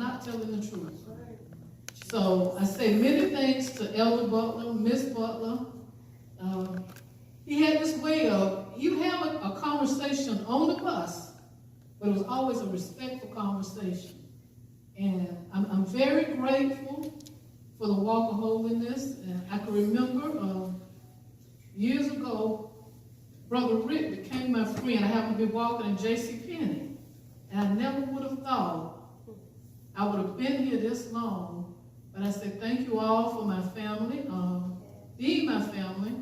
not telling the truth. So I say many thanks to Elder Butler, Miss Butler. He had this way of, you have a conversation on the bus, but it was always a respectful conversation. And I'm very grateful for the walk of holiness. And I can remember years ago, Brother Rick became my friend. I happened to be walking in J.C. Penney, and I never would have thought I would have been here this long. But I say thank you all for my family, being my family.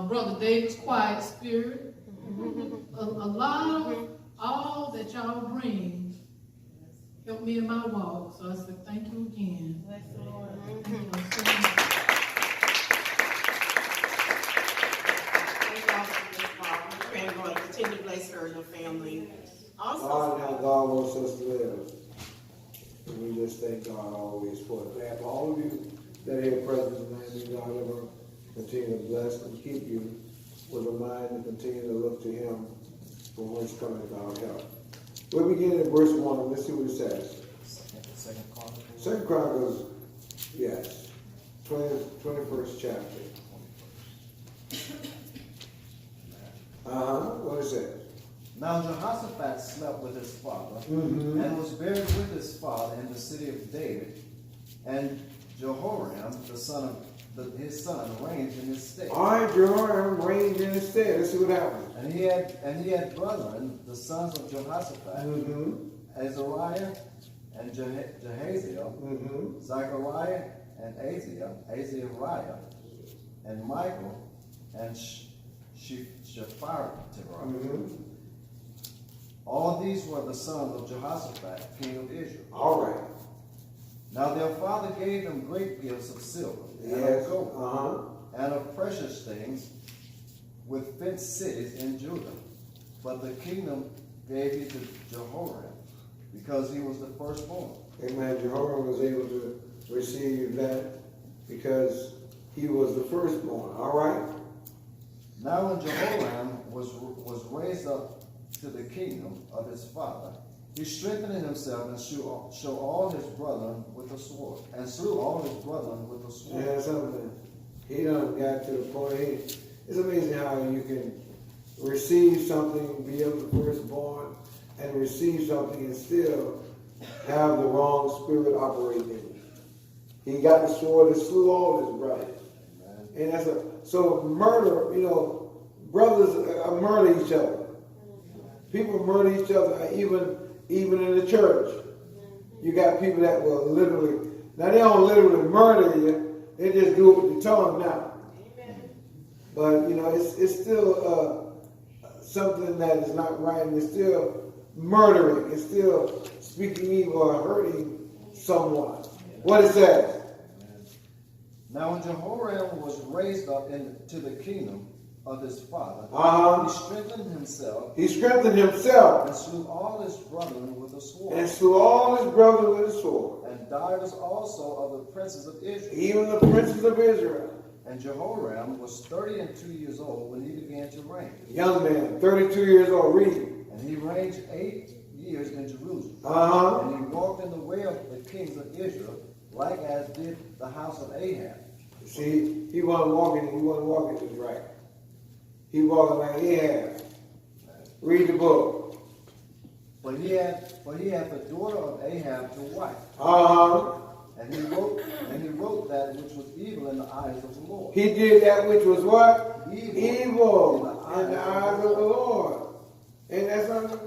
Brother David's quiet spirit, a lot of all that y'all bring helped me in my walk. So I said thank you again. Bless the Lord. Thank you so much. Thank y'all for this part. We're praying God continue to bless her and her family. Also, God, how God wants us to live. And we just thank God always for it. And for all of you that are here present tonight, may God ever continue to bless and keep you with a mind to continue to look to Him for whence cometh our help. We'll begin at verse 1 and let's see what it says. Second Chronicles, yes, 21st chapter. What it says? Now Jehoshaphat slept with his father, and was buried with his father in the city of David. And Jehoram, the son of his son, reigned in his stead. All right, Jehoram reigned in his stead. Let's see what happens. And he had brethren, the sons of Jehoshaphat, Azariah and Jahaziel, Zechariah and Azariah, and Michael and Shephatiah. All these were the sons of Jehoshaphat, king of Israel. All right. Now their father gave them great gifts of silver, and of gold, and of precious things, with fenced cities in Judah. But the kingdom gave he to Jehoram, because he was the firstborn. Amen. Jehoram was able to receive that because he was the firstborn. All right. Now when Jehoram was raised up to the kingdom of his father, he strengthened himself and slew all his brethren with a sword. And slew all his brethren with a sword. Yeah, something. He done got to the point. It's amazing how you can receive something, be of the firstborn, and receive something and still have the wrong spirit operating in you. He got the sword and slew all his brothers. And that's so murder, brothers murder each other. People murder each other, even in the church. You got people that will literally, now they don't literally murder you, they just do it with their tongue now. But it's still something that is not right, and it's still murdering, it's still speaking evil or hurting someone. What it says? Now when Jehoram was raised up into the kingdom of his father, he strengthened himself. He strengthened himself. And slew all his brethren with a sword. And slew all his brothers with a sword. And divers also of the princes of Israel. Even the princes of Israel. And Jehoram was 32 years old when he began to reign. Young man, 32 years old, read. And he reigned 8 years in Jerusalem. And he walked in the way of the kings of Israel, like as did the house of Ahab. See, he wasn't walking just right. He walking like Ahab. Read the book. But he had the daughter of Ahab to wife. And he wrote that which was evil in the eyes of the Lord. He did that which was what? Evil in the eyes of the Lord. Ain't that something?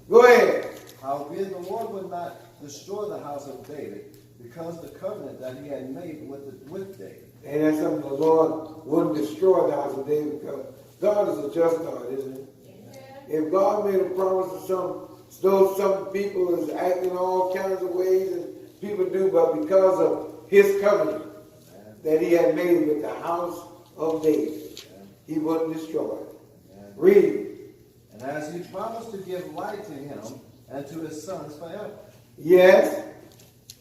Go ahead. Howbeit the Lord would not destroy the house of David, because the covenant that he had made with David. And that's something the Lord wouldn't destroy the house of David, because God is a just God, isn't he? If God made a promise to some people is acting all kinds of ways and people do, but because of his covenant that he had made with the house of David, he wouldn't destroy it. Read. And as he promised to give light to him and to his sons forever. Yes.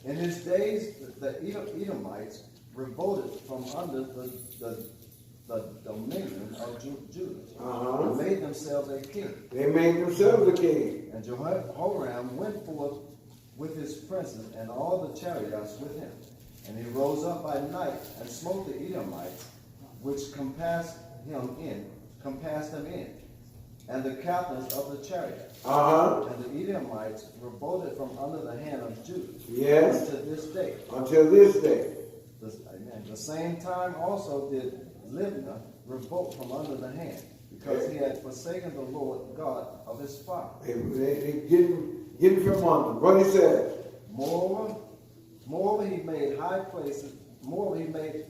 In his days, the Edomites revolted from under the dominion of Judah, and made themselves a king. They made themselves a king. And Jehoram went forth with his princes and all the chariots with him. And he rose up by night and smote the Edomites, which compassed him in, and the captains of the chariot. And the Edomites revolted from under the hand of Judah. Yes. Unto this day. Until this day. Amen. The same time also did Libnah revolt from under the hand, because he had forsaken the Lord God of his father. They getting from under. What he said. Moreover, he made high places. Moreover, he made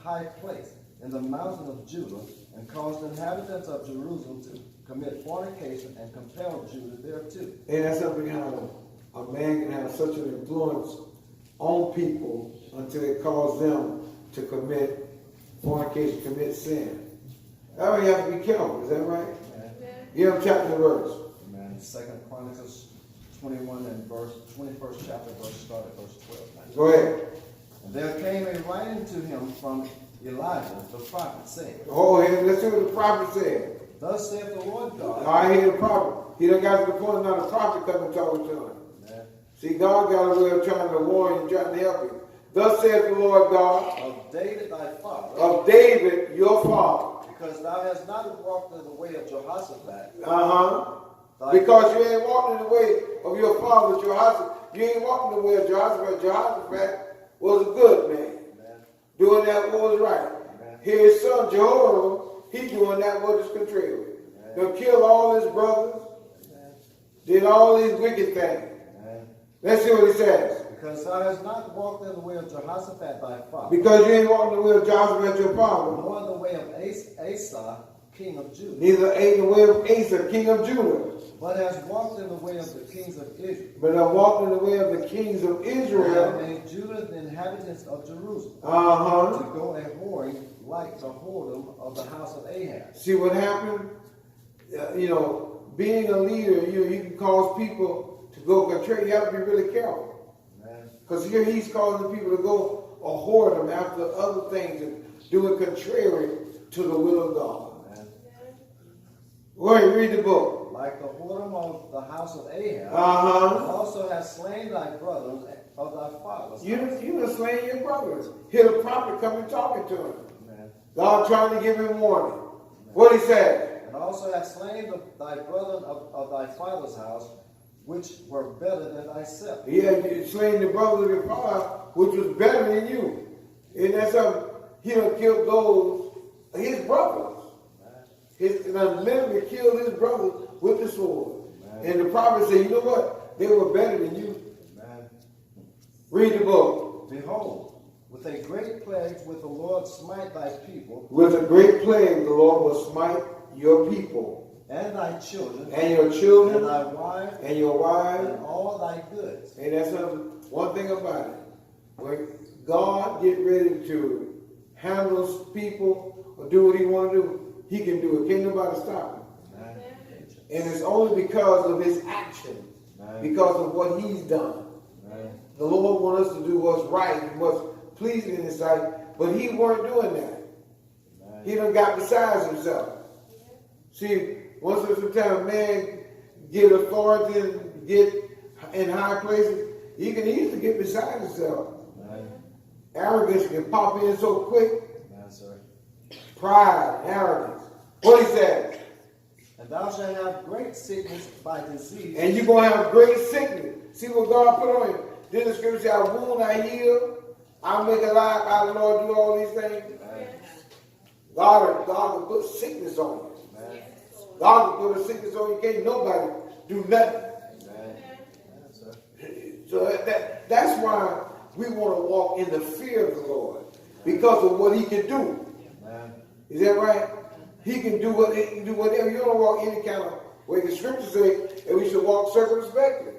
high place in the mountain of Judah, and caused the inhabitants of Jerusalem to commit fornication, and compelled Judah thereto. And that's something how a man can have such an influence on people until it causes them to commit fornication, commit sin. That way you have to be careful. Is that right? Amen. Give them chapter and verse. Amen. 2 Chronicles 21 and 21st chapter, start at verse 12. Go ahead. And there came a writing to him from Elijah the prophet, saying, Oh, let's see what the prophet said. Thus saith the Lord God. I hear the prophet. He done got to the point now the prophet coming talking to him. Amen. See, God got a way of trying to warn you, trying to help you. Thus saith the Lord God. Of David thy father. Of David your father. Because thou hast not walked in the way of Jehoshaphat. Because you ain't walking in the way of your father Jehoshaphat. You ain't walking in the way of Jehoshaphat. Jehoshaphat was a good man. Amen. Doing that what was right. Amen. His son Jehoram, he doing that what is contrary. They killed all his brothers. Amen. Did all these wicked things. Amen. Let's see what he says. Because thou hast not walked in the way of Jehoshaphat thy father. Because you ain't walking the way of Jehoshaphat your father. Nor in the way of Asa, king of Judah. Neither ain't the way of Asa, king of Judah. But hast walked in the way of the kings of Israel. But I walked in the way of the kings of Israel. And made Judah the inhabitants of Jerusalem. To go a whoring like the whoredom of the house of Ahab. See what happened? Being a leader, you can cause people to go contrary. You have to be really careful. Because here he's causing people to go a whoredom after other things and do it contrary to the will of God. Wait, read the book. Like the whoredom of the house of Ahab, and also hast slain thy brothers of thy fathers. You done slain your brothers. Hear the prophet coming talking to him. God trying to give him warning. What he said? And also hast slain thy brethren of thy father's house, which were better than thyself. Yeah, you slain the brothers of your father, which was better than you. And that's how he done killed those, his brothers. He literally killed his brothers with the sword. And the prophet said, you know what? They were better than you. Read the book. Behold, with a great plague will the Lord smite thy people. With a great plague the Lord will smite your people. And thy children. And your children. And thy wives. And your wives. And all thy goods. And that's one thing about it. When God get ready to handle people or do what he want to do, he can do it. Can't nobody stop him. Amen. And it's only because of his actions. Because of what he's done. The Lord wants us to do what's right and what's pleasing in his sight, but he weren't doing that. He done got besides himself. See, once upon a time, a man get authority and get in high places, he can easily get beside himself. Arrogance can pop in so quick. Pride, arrogance. What he said? And thou shalt have great sickness by disease. And you're going to have great sickness. See what God put on you. Then the scripture says, I wound, I heal. I make alive. I, the Lord, do all these things. God will put sickness on you. God will put a sickness on you. Can't nobody do nothing. So that's why we want to walk in the fear of the Lord. Because of what he can do. Is that right? He can do whatever. You don't walk any kind of way. The scriptures say that we should walk circumspectly.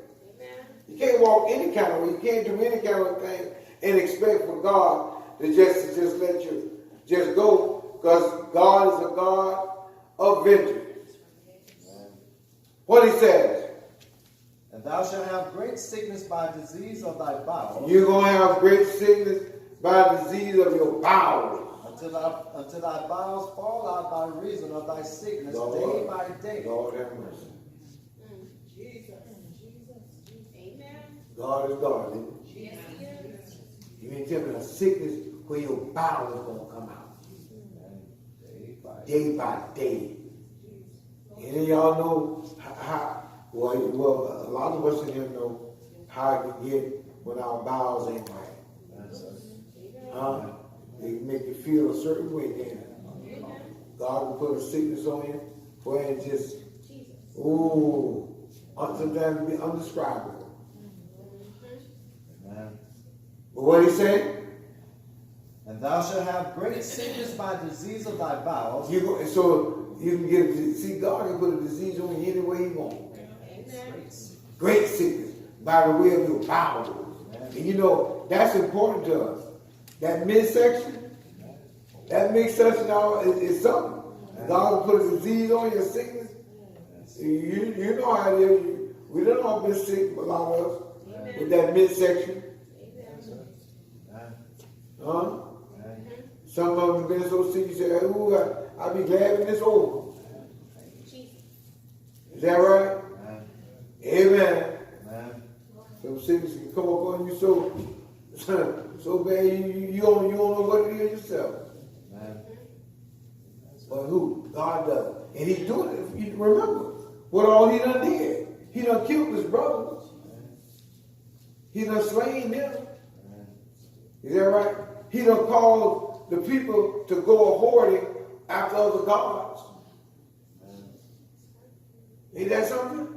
You can't walk any kind of way. You can't do any kind of thing and expect for God to just let you just go, because God is a God of vengeance. What he says? And thou shalt have great sickness by disease of thy bowels. You're going to have great sickness by disease of your bowels. Until thy bowels fall out by reason of thy sickness, Lord, day by day. Lord have mercy. Jesus. Amen. God is God, isn't he? Yes, he is. You mean tell me a sickness where your bowels is going to come out. Day by day. Any of y'all know how well, a lot of us in here know how it can get when our bowels ain't right. They make you feel a certain way then. God will put a sickness on you where it just, ooh, sometimes be undescribable. Amen. But what he said? And thou shalt have great sickness by disease of thy bowels. So you can get, see, God can put a disease on you any way he wants. Great sickness by the way of your bowels. And you know, that's important to us. That midsection, is something. God will put a disease on your sickness. You know how it is. We don't all been sick, a lot of us, with that midsection. Huh? Some of them have been so sick, you say, ooh, I'll be glad when it's over. Is that right? Amen. Some sickness can come up on you so bad you don't know what it is yourself. But who? God does. And he's doing it. Remember what all he done did. He done killed his brothers. He done slain them. Is that right? He done caused the people to go a-hoarding after other gods. Ain't that something?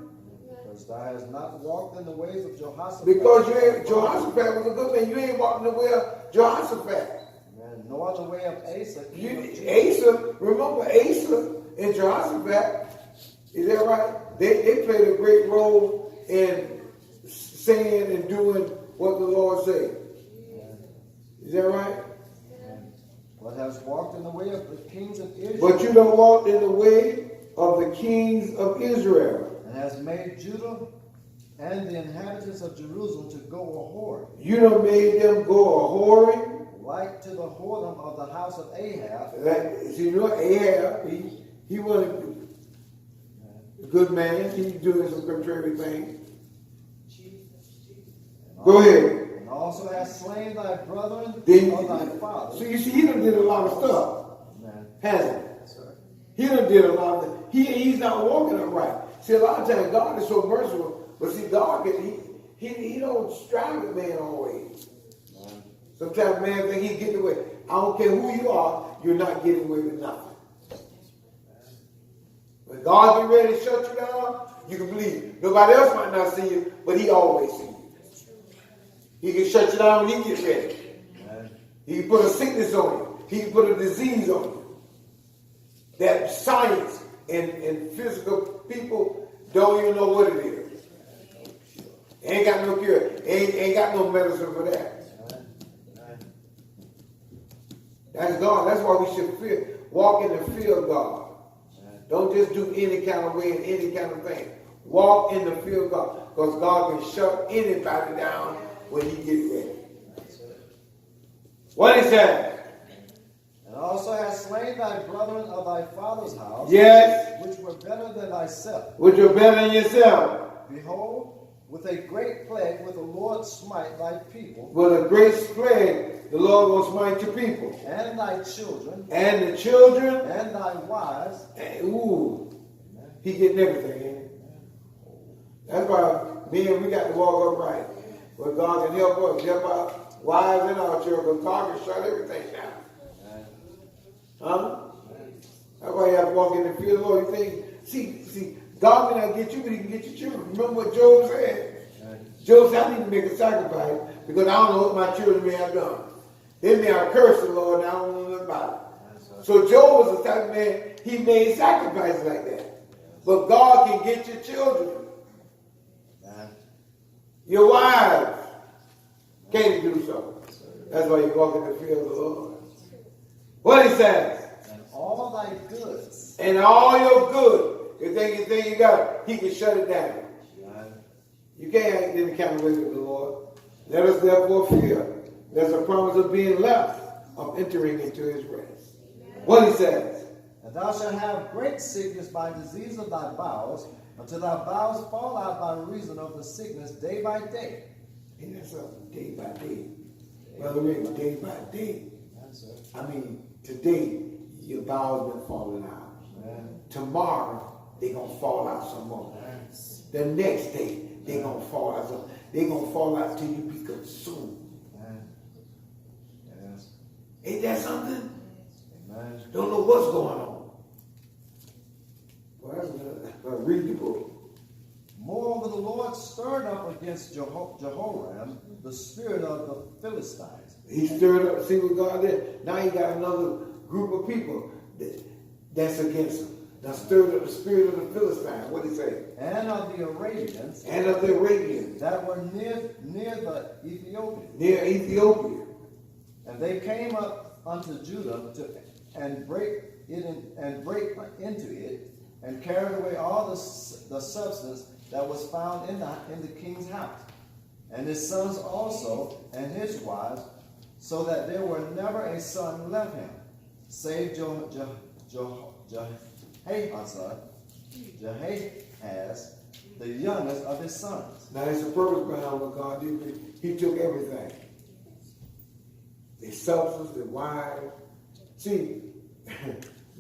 Because thou hast not walked in the ways of Jehoshaphat. Because Jehoshaphat was a good man. You ain't walking the way of Jehoshaphat. Nor the way of Asa. Remember Asa and Jehoshaphat, is that right? They played a great role in saying and doing what the Lord said. Is that right? But has walked in the way of the kings of Israel. But you don't walk in the way of the kings of Israel. And has made Judah and the inhabitants of Jerusalem to go a-whoring. You done made them go a-whoring. Like to the whoredom of the house of Ahab. So you know Ahab, he wasn't a good man. He doing some contrary things. Go ahead. And also has slain thy brethren of thy fathers. So you see, he done did a lot of stuff. Hasn't he? He done did a lot of things. He's not walking upright. See, a lot of times God is so merciful, but see, God he don't strive with man always. Sometimes man think he's getting away. I don't care who you are, you're not getting away with nothing. When God get ready to shut you down, you can believe. Nobody else might not see you, but he always sees you. He can shut you down when he gets ready. He can put a sickness on you. He can put a disease on you. That science and physical people don't even know what it is. Ain't got no cure. Ain't got no medicine for that. That's God. That's why we should walk in the fear of God. Don't just do any kind of way and any kind of thing. Walk in the fear of God. Because God can shut anybody down when he gets ready. What is that? And also has slain thy brethren of thy father's house. Yes. Which were better than thyself. Which were better than yourself. Behold, with a great plague will the Lord smite thy people. With a great plague, the Lord will smite your people. And thy children. And the children. And thy wives. And, he getting everything, ain't he? That's why men, we got to walk upright. But God can help us, help our wives and our children. Because God can shut everything down. Huh? That's why you have to walk in the fear of the Lord. You think, see, God may not get you, but he can get your children. Remember what Job said? Job said, I need to make a sacrifice because I don't know what my children may have done. They may have cursed the Lord and I don't know nothing about it. So Job was the type of man, he made sacrifices like that. But God can get your children. Your wives can't do so. That's why you walk in the fear of the Lord. What he says? And all thy goods. And all your good. If you got it, he can shut it down. You can't act any kind of way with the Lord. Let us therefore fear. There's a promise of being left, of entering into his rest. What he says? And thou shalt have great sickness by disease of thy bowels, until thy bowels fall out by reason of the sickness day by day. Ain't that something? Day by day. Brother Rick, day by day. Yes, sir. I mean, today, your bowels been falling out. Tomorrow, they gonna fall out some more. The next day, they gonna fall out some. They gonna fall out till you be consumed. Yes. Ain't that something? Amen. Don't know what's going on. Well, that's good. Read the book. Moreover, the Lord stirred up against Jehoram the spirit of the Philistines. He stirred up. See what God did? Now he got another group of people that's against him. Now stirred up the spirit of the Philistines. What did he say? And of the Arabians. And of the Arabians. That were near the Ethiopians. Near Ethiopia. And they came up unto Judah and break into it, and carried away all the substance that was found in the king's house, and his sons also, and his wives, so that there were never a son left him, save Jehoahaz, the youngest of his sons. Now there's a purpose behind what God did. He took everything. The substance, the wives. See,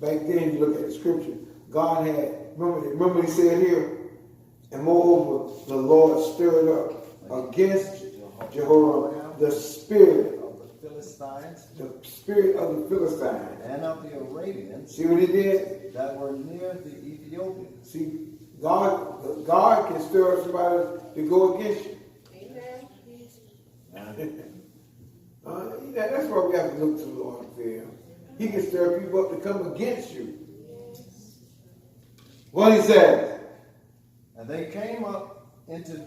back then you look at the scripture, God had, remember he said here, and moreover, the Lord stirred up against Jehoram the spirit of the Philistines, and of the Arabians. See what he did? That were near the Ethiopians. See, God can stir up somebody to go against you. That's why we have to look to the Lord and fear him. He can stir people up to come against you. What he says? And they came up into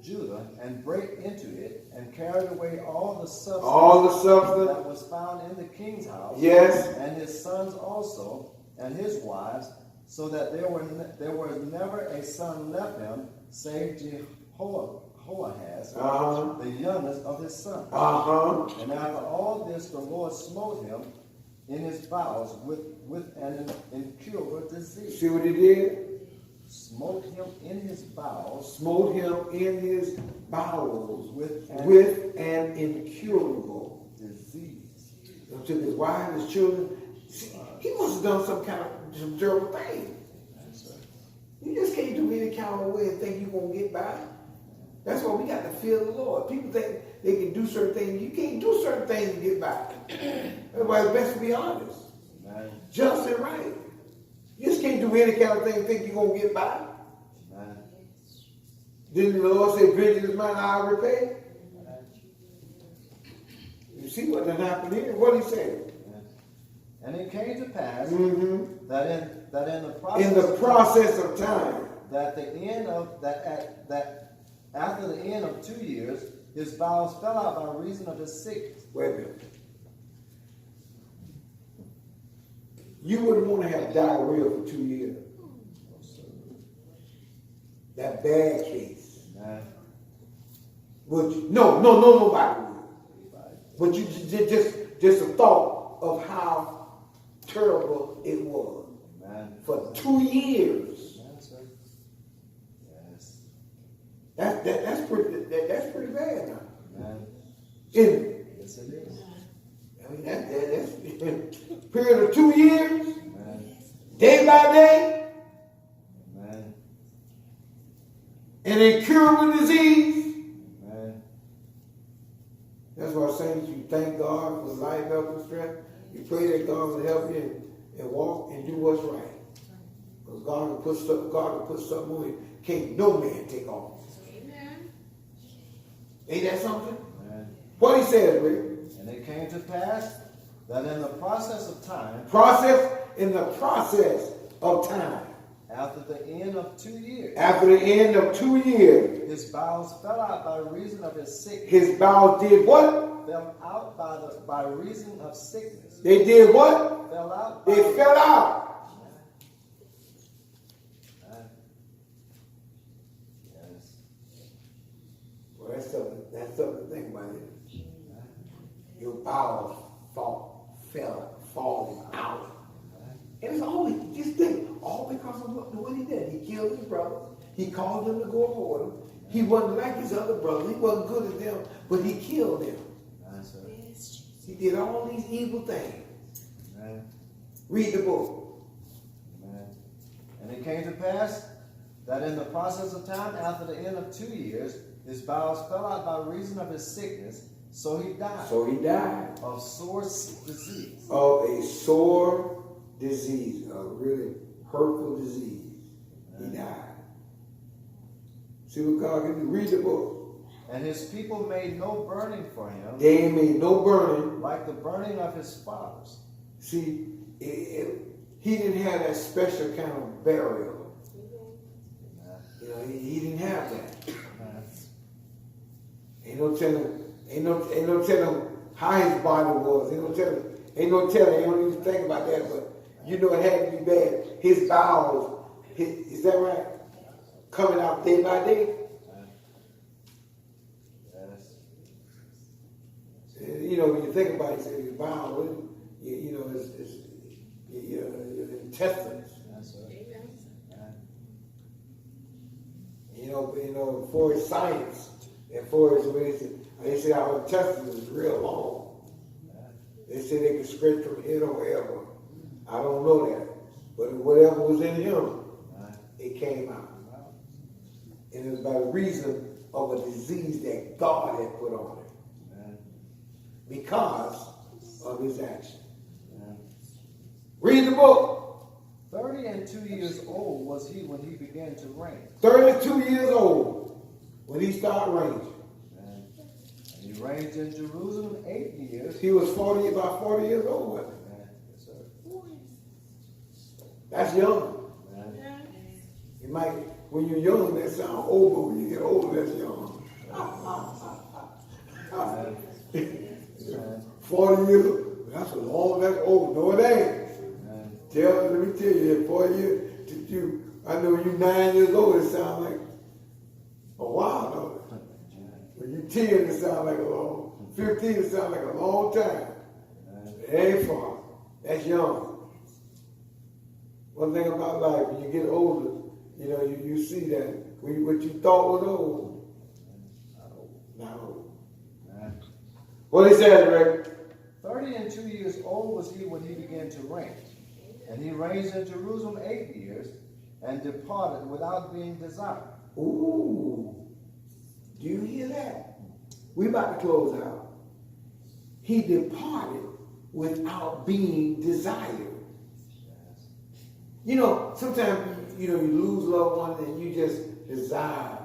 Judah and brake into it and carried away all the substance that was found in the king's house. Yes. And his sons also and his wives, so that there was never a son left him, save Jehoahaz, the youngest of his sons. And after all this, the Lord smote him in his bowels with an incurable disease. See what he did? Smote him in his bowels. Smote him in his bowels with an incurable disease. Took his wife, his children. See, he must have done some terrible thing. You just can't do any kind of way and think you're going to get by. That's why we got to fear the Lord. People think they can do certain things. You can't do certain things and get by. That's why it's best to be honest. Amen. Just and right. You just can't do any kind of thing and think you're going to get by. Amen. Didn't the Lord say, vengeance is mine, I'll repay? You see what done happened here? What did he say? And it came to pass that in the process of time, that after the end of 2 years, his bowels fell out by reason of his sickness. Wait a minute. You wouldn't want to have diarrhea for 2 years. That bad case. Would you? No, nobody would. But you just a thought of how terrible it was. Amen. For 2 years. Yes. That's pretty bad now. Amen. Isn't it? Yes, it is. I mean that's period of 2 years. Amen. Day by day. Amen. An incurable disease. Amen. That's why saints, you thank God for life, health, and strength. You pray that God will help you and walk and do what's right. Because God will put something on you. Can't no man take off. Amen. Ain't that something? Amen. What he says, Rick? And it came to pass that in the process of time, after the end of 2 years, his bowels fell out by reason of his sickness. His bowels did what? Fell out by reason of sickness. They did what? Fell out. They fell out. Yes. Well, that's something to think about it. Your bowels falling out. And it's always, just think, all because of what he did. He killed his brother. He called them to go aboard him. He wasn't like his other brothers. He wasn't good at them, but he killed them. That's right. He did all these evil things. Amen. Read the book. Amen. And it came to pass that in the process of time, after the end of 2 years, his bowels fell out by reason of his sickness, so he died. So he died Of sore disease. of a sore disease, a really hurtful disease. He died. See what God can do? Read the book. And his people made no burning for him, They ain't made no burning. like the burning of his fathers. See, he didn't have that special kind of burial. You know, he didn't have that. Ain't no telling how his body was. Ain't no telling. You don't even think about that, but you know it had to be bad. His bowels, is that right? Coming out day by day. Yes. You know, when you think about it, you say his bowels, you know, it's your intestines. That's right. You know, for his science and for his ways, they say our intestines is real long. They say they can stretch from here to wherever. I don't know that, but whatever was in him, it came out. And it was by reason of a disease that God had put on him because of his action. Read the book. 30 and 2 years old was he when he began to reign. 32 years old when he started reigning. And he reigned in Jerusalem 8 years. He was about 40 years old, wasn't he? Yes, sir. That's young. You might, when you're young, that sounds old, but when you get older, that's young. 40 years, that's that's old. No, it ain't. Let me tell you, 40 years, I know when you're 9 years old, it sounds like a while, don't it? When you're 10, it sounds like a long, 15, it sounds like a long time. It ain't far. That's young. One thing about life, when you get older, you know, you see that what you thought was old, not old. What he said, Rick? 30 and 2 years old was he when he began to reign. And he reigned in Jerusalem 8 years, and departed without being desired. Ooh, do you hear that? We about to close out. He departed without being desired. You know, sometimes you lose loved ones and you just desire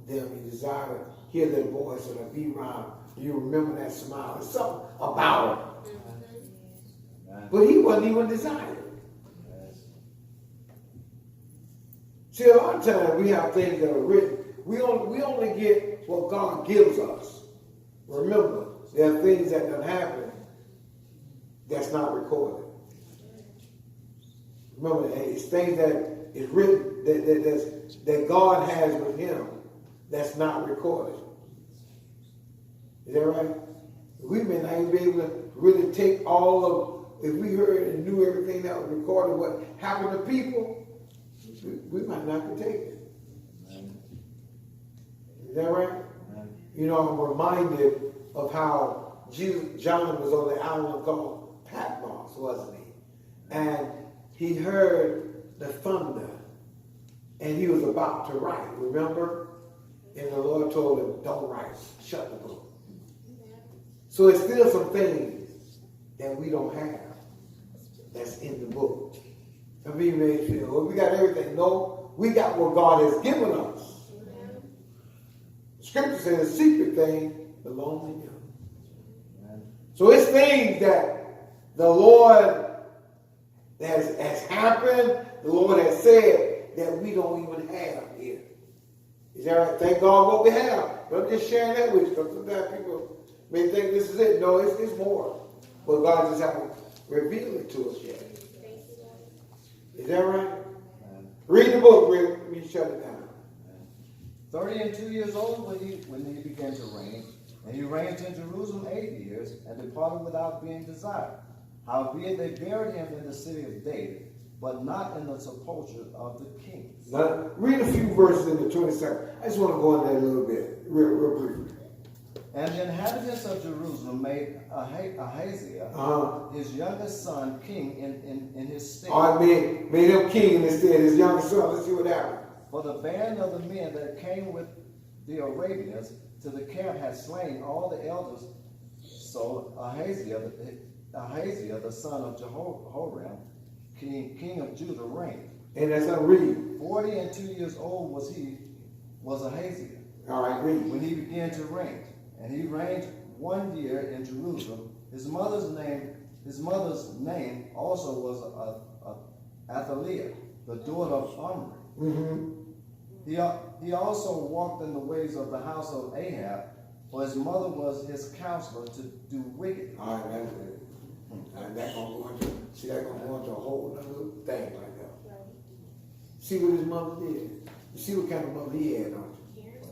them. You desire to hear their voice or to be around. You remember that smile. There's something about him. But he wasn't even desired. See, a lot of times we have things that are written. We only get what God gives us. Remember, there are things that don't happen that's not recorded. Remember, it's things that is written that God has with him that's not recorded. Is that right? We may not even be able to really take all of, if we heard and knew everything that was recorded, what happened to people, we might not could take it. Is that right? You know, I'm reminded of how John was on the island called Patmos, wasn't he? And he heard the thunder, and he was about to write, remember? And the Lord told him, don't write, shut the book. So it's still some things that we don't have that's in the book. Some people may feel, well, we got everything. No, we got what God has given us. Scripture says the secret thing belongs to him. So it's things that the Lord has happened, the Lord has said that we don't even have here. Is that right? Thank God what we have. But I'm just sharing that with you because sometimes people may think this is it. No, it's more. But God just hasn't revealed it to us yet. Is that right? Read the book, Rick. Let me shut it down. 30 and 2 years old when he began to reign, and he reigned in Jerusalem 8 years, and departed without being desired. Howbeit they buried him in the city of David, but not in the sepulchre of the kings. Now, read a few verses in the 22nd. I just want to go in there a little bit, real briefly. And the inhabitants of Jerusalem made Ahaziah, his youngest son, king in his stead. All right, made him king in his stead, his youngest son. Let's see what happened. For the band of the men that came with the Arabians to the camp had slain all the elders. So Ahaziah, the son of Jehoram, king of Judah, reigned. And as I read, 42 years old was Ahaziah. All right, read. When he began to reign. And he reigned 1 year in Jerusalem. His mother's name also was Athaliah, the daughter of Omri. Mm-hmm. He also walked in the ways of the house of Ahab, for his mother was his counselor to do wicked. All right, that's it. And that's gonna go into, see, that's gonna go into a whole other thing like that. See what his mother did. You see what kind of mother he had, don't you?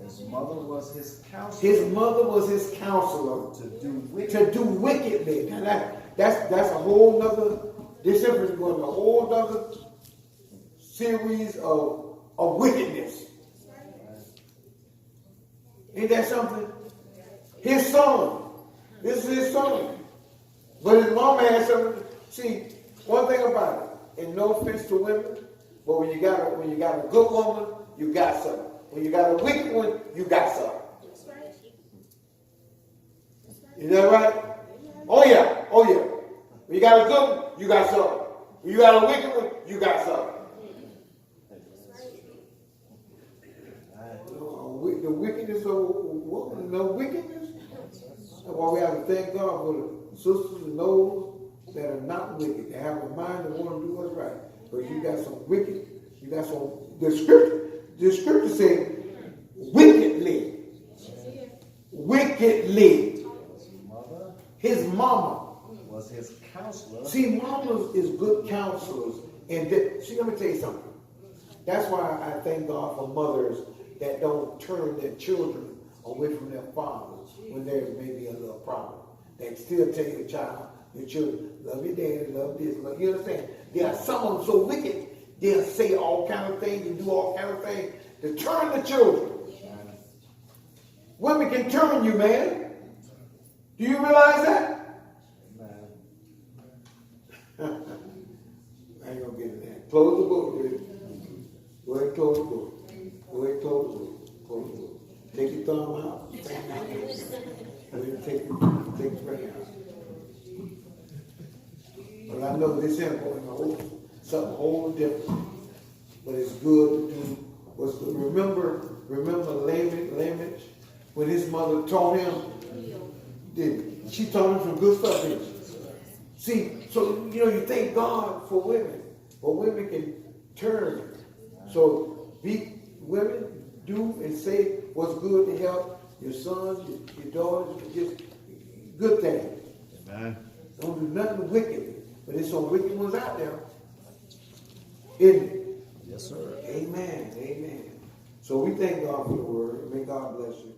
His mother was his counselor. His mother was his counselor to do wicked. To do wickedly. Now that's a whole nother. This difference is going to a whole other series of wickedness. Ain't that something? His son. This is his son. But his mama had something. See, one thing about it, and no offense to women, but when you got a good woman, you got something. When you got a wicked one, you got something. Is that right? Oh yeah, oh yeah. When you got a good one, you got something. When you got a wicked one, you got something. The wickedness of a woman, no wickedness. That's why we have to thank God for the sisters and those that are not wicked. They have a mind that want to do what's right. But you got some wicked, you got some, the scripture says, wickedly. Wickedly. His mama was his counselor. See, mamas is good counselors. And see, let me tell you something. That's why I thank God for mothers that don't turn their children away from their fathers when there's maybe a little problem. They still tell your child, your children, love your daddy, love this, love. You understand? There are some of them so wicked, they'll say all kind of things and do all kind of things to turn the children. Women can turn you, man. Do you realize that? I ain't gonna get in there. Close the book, dude. Go ahead and close the book. Go ahead and close the book. Close the book. Take your thumb out. Go ahead and take the ring out. But I know this ain't going on something whole different. But it's good to do what's good. Remember Lamech, when his mother taught him, she taught him some good stuff, didn't she? See, so you thank God for women. But women can turn. So women do and say what's good to help your sons, your daughters, just good things. Amen. Don't do nothing wicked. But there's some wicked ones out there. Isn't it? Yes, sir. Amen. Amen. So we thank God for the word. May God bless you.